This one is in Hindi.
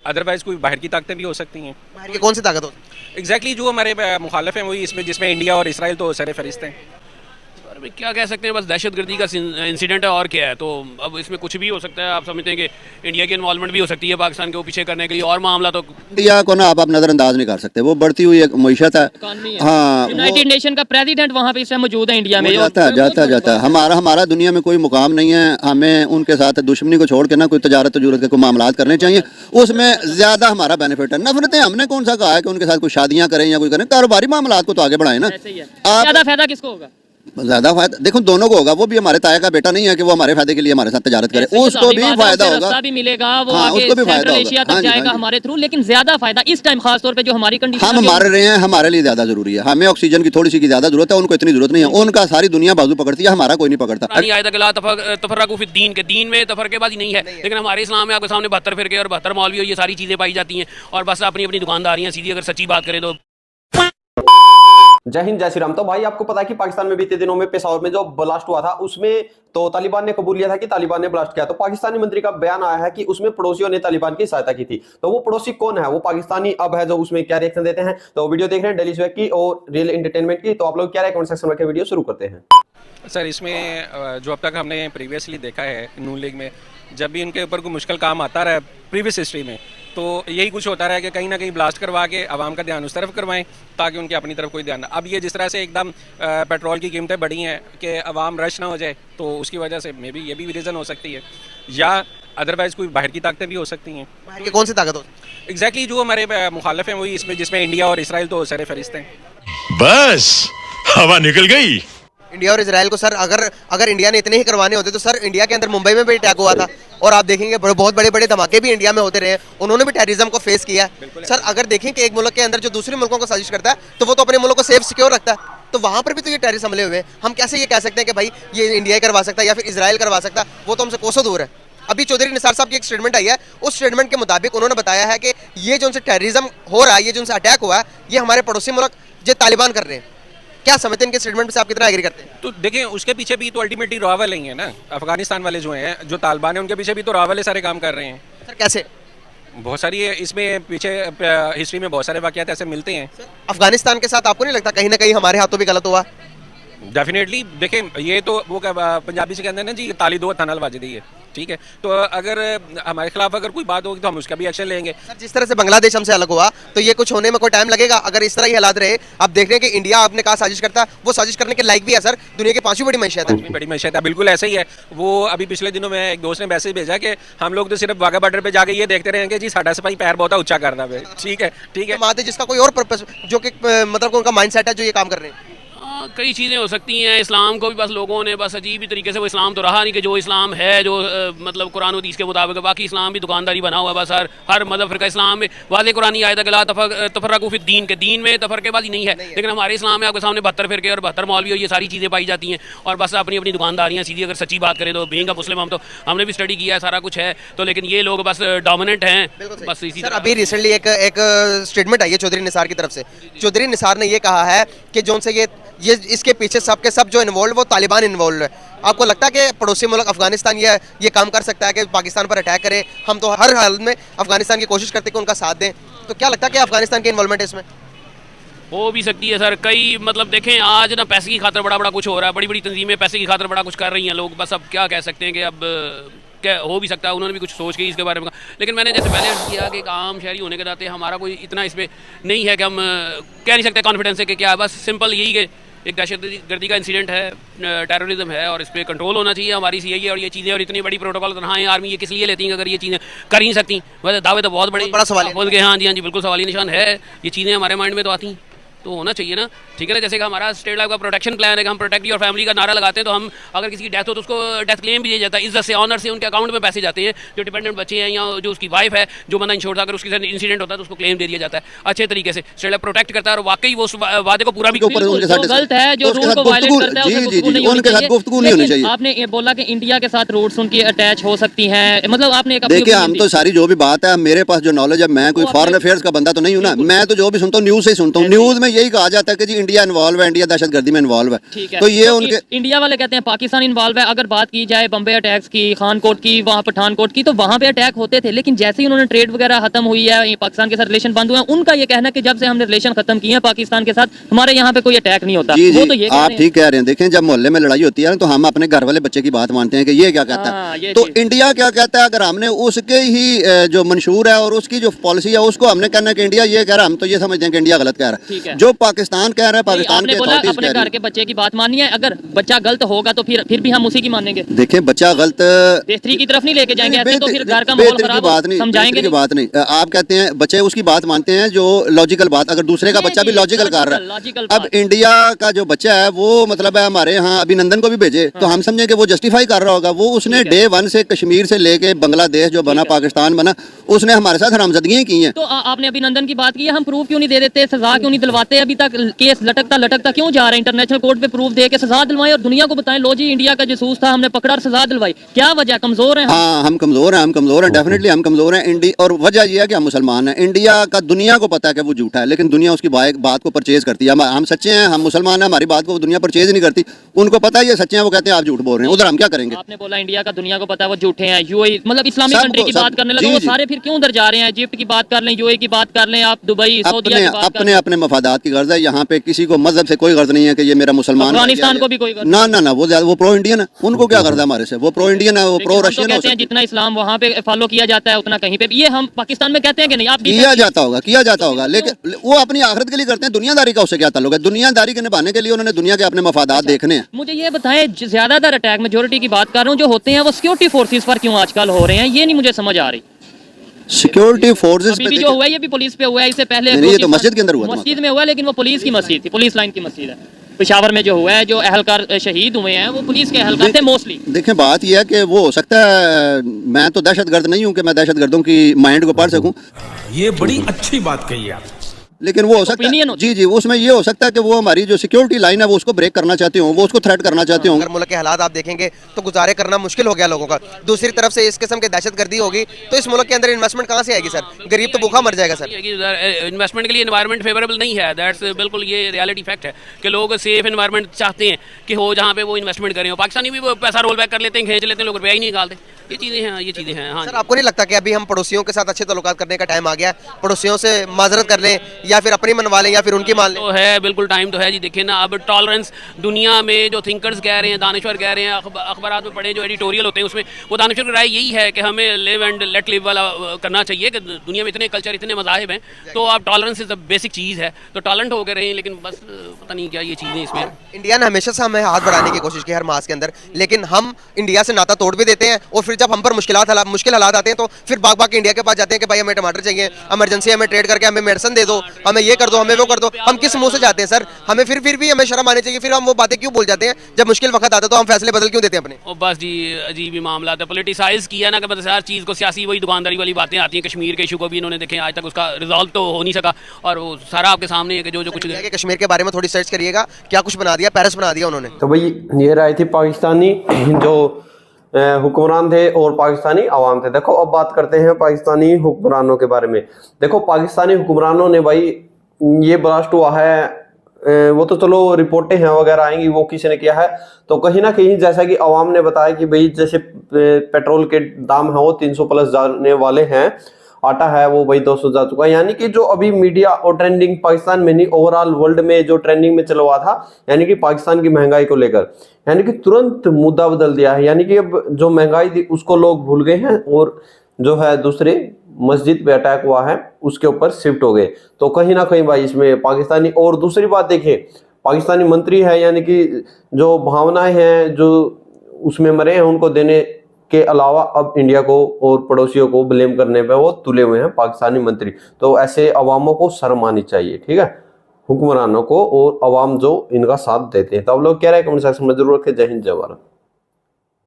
अदरवाइज कोई बाहर की ताकतें भी हो सकती हैं। बाहर की कौन सी ताकत हो? एग्जैक्टली जो हमारे मुखालफ हैं वही इसमें, जिसमें इंडिया और इसराइल तो सर फहरिस्त हैं। और भाई क्या कह सकते हैं, बस दहशतगर्दी का इंसिडेंट है और क्या है। तो अब इसमें कुछ भी हो सकता है। आप समझते हैं कि इंडिया की इन्वॉल्वमेंट भी हो सकती है पाकिस्तान को पीछे करने के लिए, और मामला तो इंडिया को ना आप नजरअंदाज नहीं कर सकते, वो बढ़ती हुई एक मीशत है। हाँ, यूनाइटेड नेशन का प्रेसिडेंट वहाँ पे इस टाइम मौजूद है इंडिया में। जाता है। हमारा दुनिया में कोई मुकाम नहीं है। हमें उनके साथ दुश्मनी को छोड़ के ना कोई तजारत तजूरत के कोई मामला करने चाहिए, उसमें ज्यादा हमारा बेनिफिट है। नफरतें हमने कौन सा कहा है कि उनके साथ कोई शादियां करें या कोई करें, कारोबारी मामला को तो आगे बढ़ाएं ना। ज्यादा फायदा किसको होगा? ज्यादा फायदा देखो दोनों को होगा। वो भी हमारे ताया का बेटा नहीं है कि वो हमारे फायदे के लिए हमारे साथ तजारत करे, उसको भी फायदा होगा, भी मिलेगा, वो हाँ, आगे उसको भी फायदा होगा। एशिया तक जाएगा हमारे थ्रू। लेकिन ज्यादा फायदा इस टाइम खास तौर पे जो हमारी कंडीशन हम मार रहे हैं, हमारे लिए ज्यादा जरूरी है। हमें ऑक्सीजन की थोड़ी सी की ज्यादा जरूरत है, उनको इतनी जरूरत नहीं है। उनका सारी दुनिया बाजू पकड़ती है, हमारा कोई नहीं पकड़ता। तफर्रकु फिद दीन के दीन में तफरकेबाजी नहीं है, लेकिन हमारे इस्लाम में आपके सामने 72 फिरके और 72 मौलवी और ये सारी चीजें पाई जाती हैं। और बस अपनी अपनी दुकानदारियां सीधी अगर सच्ची बात करें तो। जय हिंद, जय श्री राम। तो भाई आपको पता है कि पाकिस्तान में बीते दिनों में पेशावर में जो ब्लास्ट हुआ था, उसमें तो तालिबान ने कबूल लिया था कि तालिबान ने ब्लास्ट किया। तो पाकिस्तानी मंत्री का बयान आया है कि उसमें पड़ोसियों ने तालिबान की सहायता की थी। तो वो पड़ोसी कौन है, वो पाकिस्तानी अब है जो उसमें क्या रिएक्शन देते हैं। तो वीडियो देख रहे हैं डेली स्वेग की और रियल एंटरटेनमेंट की। तो आप लोग क्या रहे कमेंट सेक्शन में, वीडियो शुरू करते हैं। सर इसमें जो अब तक हमने प्रीवियसली देखा है नून लीग में, जब भी उनके ऊपर कोई मुश्किल काम आता रहा है प्रीवियस हिस्ट्री में, तो यही कुछ होता रहा है कि कहीं ना कहीं ब्लास्ट करवा के आवाम का ध्यान उस तरफ करवाएं ताकि उनके अपनी तरफ कोई ध्यान ना। अब ये जिस तरह से एकदम पेट्रोल की कीमतें बढ़ी हैं कि आवाम रश ना हो जाए, तो उसकी वजह से मे बी ये भी रीज़न हो सकती है, या अदरवाइज कोई बाहर की ताकतें भी हो सकती हैं। बाहर की कौन सी ताकत हो? एग्जैक्टली जो हमारे मुखालफ हैं वही इसमें, जिसमें इंडिया और इसराइल तो सर फहरिस्त हैं। बस हवा निकल गई। इंडिया और इजराइल को सर अगर इंडिया ने इतने ही करवाने होते तो सर इंडिया के अंदर मुंबई में भी अटैक हुआ था, और आप देखेंगे बहुत बड़े बड़े धमाके भी इंडिया में होते रहे। उन्होंने भी टेररिज्म को फेस किया है। सर अगर देखें कि एक मुल्क के अंदर जो दूसरे मुल्कों को साजिश करता है तो वो तो अपने मुल्क को सेफ सिक्योर रखता है, तो वहाँ पर भी तो ये टेररिस्ट हमले हुए। हम कैसे ये कह सकते हैं कि भाई ये इंडिया ही करवा सकता है या फिर इजराइल करवा सकता है? वो तो हमसे कोसों दूर है। अभी चौधरी निसार साहब की एक स्टेटमेंट आई है, उस स्टेटमेंट के मुताबिक उन्होंने बताया है कि ये जो उनसे टेररिज्म हो रहा है, ये जो उनसे अटैक हुआ है, ये हमारे पड़ोसी मुल्क जो तालिबान कर रहे हैं। क्या समझते हैं इनके स्टेटमेंट से, आप कितना एग्री करते हैं? तो देखें उसके पीछे भी तो अल्टीमेटली रॉ वाले ही है ना, अफगानिस्तान वाले जो हैं, जो तालिबान है, उनके पीछे भी तो रॉ वाले सारे काम कर रहे हैं। सर कैसे? बहुत सारी इसमें पीछे हिस्ट्री में बहुत सारे वाकयात ऐसे मिलते हैं। अफगानिस्तान के साथ आपको नहीं लगता कहीं ना कहीं हमारे हाथों भी गलत हुआ? डेफिनेटली देखें, ये तो वो पंजाबी से कहते हैं ना जी, ताली दो थानल वाजदी है, ठीक है। तो अगर हमारे खिलाफ अगर कोई बात होगी तो हम उसका भी एक्शन लेंगे। सर जिस तरह से बांग्लादेश हमसे अलग हुआ, तो ये कुछ होने में कोई टाइम लगेगा अगर इस तरह ही हालात रहे। आप देख रहे हैं कि इंडिया आपने कहा साजिश करता, वो साजिश करने के लायक भी है सर। दुनिया की 5वीं बड़ी मैशियत है। बड़ी मैशियत है, बिल्कुल ऐसे ही है। वो अभी पिछले दिनों में एक दोस्त ने मैसेज भेजा कि हम लोग तो सिर्फ वाघा बॉर्डर पे जाके ये देखते रहेंगे जी साडा सिपाही पैर बहुत ऊंचा करना है। ठीक है, ठीक है। बात है जिसका कोई और पर्पस, जो कि मतलब उनका माइंडसेट है, जो ये काम कर रहे हैं। कई चीज़ें हो सकती हैं। इस्लाम को भी बस लोगों ने बस अजीब ही तरीके से, वो इस्लाम तो रहा नहीं कि जो इस्लाम है जो मतलब कुरान हदीस के मुताबिक, बाकी इस्लाम भी दुकानदारी बना हुआ है। बस हर मज़हब फिरका इस्लाम में वाज़ेह कुरानी आयत है कि तफर्रकु फिद दीन के दीन में तफरकेबाजी नहीं है, लेकिन हमारे इस्लाम में आपके सामने 72 फिरके और 72 मौलवी और ये सारी चीज़ें पाई जाती हैं। और बस अपनी अपनी दुकानदारियाँ सीधी अगर सच्ची बात करें तो, बीइंग अ मुस्लिम हम तो हमने भी स्टडी किया है, सारा कुछ है। तो लेकिन ये लोग बस डोमिनेंट हैं, बस इसी तरह। अभी रिसेंटली एक स्टेटमेंट आई है चौधरी निसार की तरफ से। चौधरी निसार ने ये कहा है कि जो उनसे ये इसके पीछे सब के सब जो इन्वॉल्व, वो तालिबान इन्वॉल्व है। आपको लगता है कि पड़ोसी मुल्क अफगानिस्तान ये काम कर सकता है कि पाकिस्तान पर अटैक करे? हम तो हर हाल में अफगानिस्तान की कोशिश करते हैं कि उनका साथ दें। तो क्या लगता है कि अफगानिस्तान की इन्वॉल्वमेंट है इसमें? हो भी सकती है सर। कई मतलब देखें, आज ना पैसे की खातर बड़ा कुछ हो रहा है, बड़ी बड़ी तंजीमें पैसे की खातर बड़ा कुछ कर रही हैं लोग। बस अब क्या कह सकते हैं कि अब क्या हो भी सकता है, उन्होंने भी कुछ सोच के इसके बारे में। लेकिन मैंने जैसे पहले अर्ज किया कि एक आम शहरी होने के नाते हमारा कोई इतना इस पर नहीं है कि हम कह नहीं सकते कॉन्फिडेंस है कि क्या। बस सिंपल यही कि एक दहशतगर्दी का इंसिडेंट है, टेररिज्म है, और इस पर कंट्रोल होना चाहिए हमारी सीआईए और ये चीज़ें। और इतनी बड़ी प्रोटोकॉल तनहा है आर्मी, ये किस लिए लेती हैं अगर ये चीज़ें कर ही सकती? वैसे दावे तो बहुत बड़ा सवाल है। बोल के हाँ जी बिल्कुल सवाली निशान है। ये चीज़ें हमारे माइंड में तो आती हैं, तो होना चाहिए ना, ठीक है ना। जैसे कि हमारा स्टेट लाइफ का प्रोटेक्शन प्लान है कि हम प्रोटेक्ट योर फैमिली का नारा लगाते हैं, तो हम अगर किसी की डेथ हो तो उसको डेथ क्लेम भी दिया जाता है, इज्जत से, ऑनर से उनके अकाउंट में पैसे जाते हैं। जो डिपेंडेंट बच्चे हैं या जो उसकी वाइफ है, जो बंदा इंश्योर था, अगर उसके साथ इंसिडेंट होता है तो उसको क्लेम दे दिया जाता है अच्छे तरीके से। स्टेट लाइफ प्रोटेक्ट करता है और वाकई वो वादे को पूरा भी गलत है, जो रूल को वायलेट करता है गुफ्तगू नहीं होनी चाहिए। आपने ये बोला कि इंडिया के साथ रूट्स उनकी अटैच हो सकती हैं, मतलब आपने देखिए हम तो सारी जो भी बात है, मेरे पास जो नॉलेज है, मैं कोई फॉरेन अफेयर्स का बंदा तो नहीं हूँ ना। मैं तो जो भी सुनता हूँ न्यूज़ से ही सुनता हूँ। न्यूज़ में उसमें यही कहा जाता है कि जी इंडिया इन्वॉल्व है, इंडिया दहशतगर्दी में इन्वॉल्व है। ठीक है, तो ये उनके इंडिया वाले कहते हैं पाकिस्तान इन्वॉल्व है। अगर बात की जाए बम्बे अटैक्स की, खानकोट की, वहाँ पठानकोट की, तो वहाँ पे अटैक होते थे, लेकिन जैसे ही उन्होंने ट्रेड वगैरह खत्म हुई है, पाकिस्तान के साथ रिलेशन बंद हुए हैं, उनका ये कहना है कि जब से हमने रिलेशन खत्म किए हैं पाकिस्तान के साथ, हमारे यहाँ पे कोई अटैक नहीं होता। जी वो जी, तो ये आप ठीक कह रहे हैं। देखें, जब मोहल्ले में लड़ाई होती है ना, तो हम अपने घर वाले बच्चे की बात मानते हैं कि ये क्या कहता है, तो इंडिया क्या कहता है। अगर हमने उसके ही जो मंशूर है और उसकी जो पॉलिसी है उसको हमने कहना है कि इंडिया ये कह रहा है, हम तो ये समझते हैं कि इंडिया गलत कह रहा है। जो पाकिस्तान कह रहा है, पाकिस्तान के अथॉरिटीज अपने घर के बच्चे की बात माननी है। अगर बच्चा गलत होगा तो फिर भी हम उसी की मानेंगे। देखिए, बच्चा गलत बेहतरी की तरफ नहीं लेके जाएंगे, ऐसे तो फिर घर का माहौल खराब समझाएंगे की बात नहीं। आप कहते हैं बच्चे उसकी बात मानते हैं जो लॉजिकल बात, अगर दूसरे का बच्चा भी लॉजिकल कर रहा है। अब इंडिया का जो बच्चा है वो मतलब है हमारे यहाँ अभिनंदन को भी भेजे तो हम समझे कि वो जस्टिफाई कर रहा होगा। वो उसने डे 1 से कश्मीर से लेके बांग्लादेश जो बना, पाकिस्तान बना, उसने हमारे साथ हरामजादियां की हैं। तो आपने अभिनंदन की बात की है, हम प्रूफ क्यों नहीं दे देते, सजा क्यों नहीं दिलवाते? अभी तक केस लटकता क्यों जा रहा है? इंटरनेशनल कोर्ट पे प्रूफ दे के सजा दिलवाएं और दुनिया को बताएं, लो जी इंडिया का जासूस था, हमने पकड़ा और सजा दिलवाई। क्या वजह? कमजोर है? हाँ, हम कमजोर हैं, डेफिनेटली हम कमजोर हैं। और वजह यह है कि हम मुसलमान हैं। इंडिया का दुनिया को पता है कि वो झूठा है, लेकिन दुनिया उसकी बात को परचेज करती है। हम सच्चे हैं, हम मुसलमान हैं, हमारी बात को दुनिया परचेज नहीं करती। उनको पता है ये सच्चे हैं, वो कहते हैं आप झूठ बोल रहे हैं। उधर हम क्या करेंगे? आपने बोला इंडिया का दुनिया को पता है वो झूठे हैं। यूएई मतलब इस्लामिक कंट्री की बात करने लगे, वो सारे फिर क्यों उधर जा रहे हैं? इजिप्ट की बात कर लें, यूएई की बात कर लें, आप दुबई, सऊदीया की बात कर लें। अपने मफादात की गर्ज है। यहाँ पे किसी को मजहब से कोई गर्ज नहीं है कि ये मेरा मुसलमान, अफगानिस्तान को भी कोई गर्ज ना, वो प्रो इंडियन है। उनको क्या गर्ज है हमारे से? वो प्रो इंडियन है, वो प्रो रशियन है। जितना इस्लाम वहाँ पे फॉलो किया जाता है उतना कहीं पे ये हम पाकिस्तान में कहते हैं कि नहीं? आप किया जाता होगा, लेकिन वो अपनी आखिरत के लिए करते हैं। दुनियादारी का उससे क्या ताल्लुक है? दुनियादारी के निभाने के लिए उन्होंने दुनिया के अपने मफादात देखने हैं। मुझे ये बताएं, ज्यादातर अटैक, मेजोरिटी की बात कर रहा हूँ, जो होते हैं वो सिक्योरिटी फोर्सेस पर क्यों आजकल हो रहे हैं? ये नहीं मुझे समझ आ रही। सिक्योरिटी फोर्सेस पे जो हुआ है ये भी पुलिस पे हुआ है, इससे पहले ये तो मस्जिद के अंदर हुआ, मस्जिद में हुआ, लेकिन वो पुलिस की मस्जिद थी, पुलिस लाइन की मस्जिद है। पेशावर में जो हुआ है, जो अहलकार शहीद हुए हैं वो पुलिस के अहलकार थे मोस्टली। देखें, बात यह है कि वो हो सकता है, मैं तो दहशतगर्द नहीं हूँ कि मैं दहशतगर्दों की माइंड को पढ़ सकूं। ये बड़ी अच्छी बात कही आप। लेकिन वो हो सकता है, जी, उसमें ये हो सकता है कि वो हमारी जो सिक्योरिटी लाइन है वो उसको ब्रेक करना चाहते हो, वो उसको थ्रेट करना चाहते हो। अगर मुल्क के हालात आप देखेंगे तो गुजारे करना मुश्किल हो गया लोगों का। दूसरी तरफ से इस किस्म की दहशतगर्दी होगी तो इस मुल्क के अंदर इन्वेस्टमेंट कहाँ से आएगी सर? गरीब तो भूखा मर जाएगा सर। इन्वेस्टमेंट के लिए एनवायरनमेंट फेवरेबल नहीं है, दैट्स बिल्कुल ये रियलिटी फैक्ट है कि लोग सेफ एनवायरनमेंट चाहते हैं कि हो जहाँ पे वो इन्वेस्टमेंट करें। पाकिस्तानी भी वो पैसा रोल बैक कर लेते हैं, खींच लेते हैं, लोग रुपया ही नहीं निकालते। ये चीज़ें हैं। हाँ सर, आपको नहीं लगता कि अभी हम पड़ोसियों के साथ अच्छे ताल्लुकात करने का टाइम आ गया? पड़ोसियों से माजरत कर लें या फिर अपनी मनवा लें या फिर उनकी मान लें? तो है, बिल्कुल टाइम तो है जी। देखिए ना, अब टॉलरेंस दुनिया में जो थिंकर्स कह रहे हैं, दानिश्वर कह रहे हैं, अखबारात में पढ़े जो एडिटोरियल होते हैं उसमें वो दानिश्वर की राय यही है कि हमें लिव एंड लेट लिव वाला करना चाहिए कि दुनिया में इतने कल्चर, इतने मज़ाहिब हैं, तो आप टॉलरेंस इज़ द बेसिक चीज़ है, तो टॉलरेंट होकर रहें। लेकिन बस पता नहीं क्या ये चीज़ें इसमें। इंडिया ने हमेशा से हमें हाथ बढ़ाने की कोशिश की हर मास के अंदर, लेकिन हम इंडिया से नाता तोड़ भी देते हैं और फिर जब हम पर मुश्किल हालात आते हैं तो फिर भाग भाग के इंडिया के पास जाते हैं कि भाई हमें टमाटर चाहिए, इमरजेंसी हमें ट्रेड करके हमें मेडिसिन दे दो, हमें ये कर दो, हमें वो कर दो। हम किस मुंह से जाते हैं सर? हमें फिर भी हमें शर्म आनी चाहिए। फिर हम वो बातें क्यों बोल जाते हैं जब मुश्किल वक्त आता है? तो हम फैसले बदल क्यों देते हैं अपने? और बस जी, अजीब ही मामला था। पॉलिटिसाइज किया ना कि बस हर चीज़ को सियासी, वही दुकानदारी वाली बातें आती हैं। कश्मीर के इशू को भी इन्होंने देखें आज तक उसका रिजॉल्व तो हो नहीं सका, और वो सारा आपके सामने है कि जो कुछ कश्मीर के बारे में थोड़ी सर्च करिएगा, क्या कुछ बना दिया, पेरिस बना दिया उन्होंने। तो भाई ये राय थी पाकिस्तानी जो हुक्मरान थे और पाकिस्तानी अवाम थे। देखो, अब बात करते हैं पाकिस्तानी हुक्मरानों के बारे में। देखो, पाकिस्तानी हुक्मरानों ने भाई ये ब्लास्ट हुआ है, वो तो चलो रिपोर्टें हैं वगैरह आएंगी, वो किसी ने किया है, तो कहीं ना कहीं जैसा कि अवाम ने बताया कि भाई जैसे पेट्रोल के दाम हैं वो 300 प्लस जाने वाले हैं, आटा है वो भाई 200 जा चुका है। यानी कि जो अभी मीडिया और ट्रेंडिंग पाकिस्तान में नहीं ओवरऑल वर्ल्ड में जो ट्रेंडिंग में चला हुआ था, यानी कि पाकिस्तान की महंगाई को लेकर, यानी कि तुरंत मुद्दा बदल दिया है। यानी कि अब जो महंगाई थी उसको लोग भूल गए हैं और जो है दूसरे मस्जिद पे अटैक हुआ है उसके ऊपर शिफ्ट हो गए। तो कहीं ना कहीं भाई इसमें पाकिस्तानी, और दूसरी बात देखिए, पाकिस्तानी मंत्री है, यानी कि जो भावनाएं हैं जो उसमें मरे हैं उनको देने के अलावा अब इंडिया को और पड़ोसियों को ब्लेम करने पे वो तुले हुए हैं पाकिस्तानी मंत्री। तो ऐसे अवामों को शर्म आनी चाहिए, ठीक है, हुक्मरानों को और अवाम जो इनका साथ देते हैं। तो अब लोग कह रहे हैं कमेंट सेक्शन में जरूर रखें। जय हिंद, जय भारत।